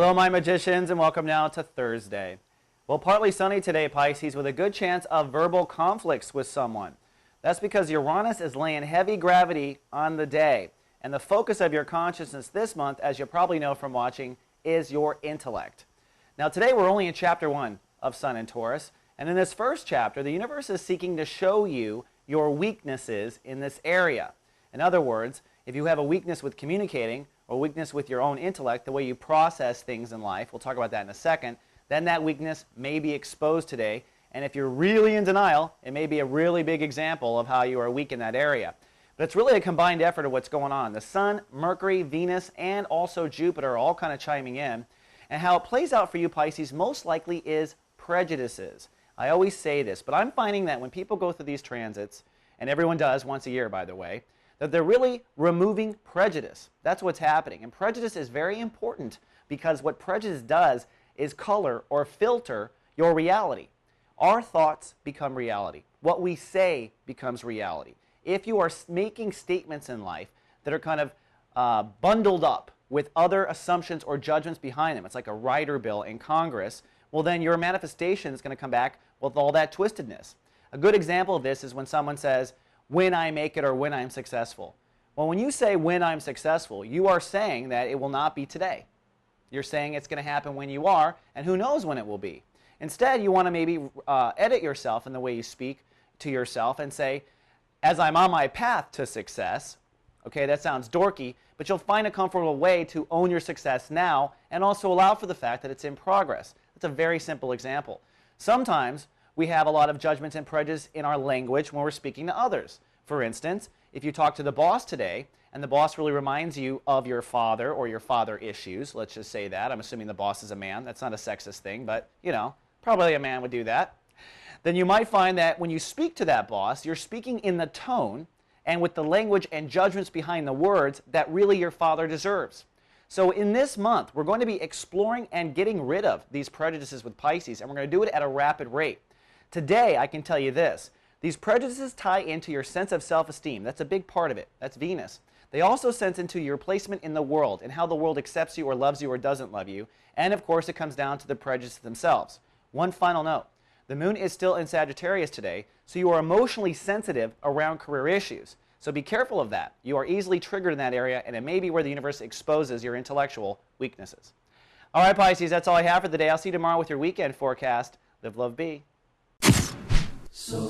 Hello, my magicians, and welcome now to Thursday. Well, partly sunny today, Pisces, with a good chance of verbal conflicts with someone. That's because Uranus is laying heavy gravity on the day, and the focus of your consciousness this month, as you probably know from watching, is your intellect. Now, today we're only in Chapter 1 of Sun in Taurus, and in this first chapter, the universe is seeking to show you your weaknesses in this area. In other words, if you have a weakness with communicating, or weakness with your own intellect, the way you process things in life, we'll talk about that in a second, then that weakness may be exposed today. And if you're really in denial, it may be a really big example of how you are weak in that area. But it's really a combined effort of what's going on. The Sun, Mercury, Venus, and also Jupiter are all kind of chiming in. And how it plays out for you, Pisces, most likely is prejudices. I always say this, but I'm finding that when people go through these transits, and everyone does once a year, by the way, that they're really removing prejudice. That's what's happening. And prejudice is very important because what prejudice does is color or filter your reality. Our thoughts become reality. What we say becomes reality. If you are making statements in life that are kind of bundled up with other assumptions or judgments behind them, it's like a rider bill in Congress, well then your manifestation is going to come back with all that twistedness. A good example of this is when someone says, when I make it or when I'm successful. Well, when you say when I'm successful, you are saying that it will not be today. You're saying it's going to happen when you are, and who knows when it will be. Instead, you want to maybe edit yourself in the way you speak to yourself and say, as I'm on my path to success, okay, that sounds dorky, but you'll find a comfortable way to own your success now and also allow for the fact that it's in progress. That's a very simple example. Sometimes we have a lot of judgments and prejudice in our language when we're speaking to others. For instance, if you talk to the boss today, and the boss really reminds you of your father or your father issues, let's just say that. I'm assuming the boss is a man. That's not a sexist thing, but, you know, probably a man would do that. Then you might find that when you speak to that boss, you're speaking in the tone and with the language and judgments behind the words that really your father deserves. So in this month, we're going to be exploring and getting rid of these prejudices with Pisces, and we're going to do it at a rapid rate. Today, I can tell you this. These prejudices tie into your sense of self-esteem. That's a big part of it. That's Venus. They also sense into your placement in the world and how the world accepts you or loves you or doesn't love you. And, of course, it comes down to the prejudices themselves. One final note. The moon is still in Sagittarius today, so you are emotionally sensitive around career issues. So be careful of that. You are easily triggered in that area, and it may be where the universe exposes your intellectual weaknesses. All right, Pisces, that's all I have for the day. I'll see you tomorrow with your weekend forecast. Live, love, be. So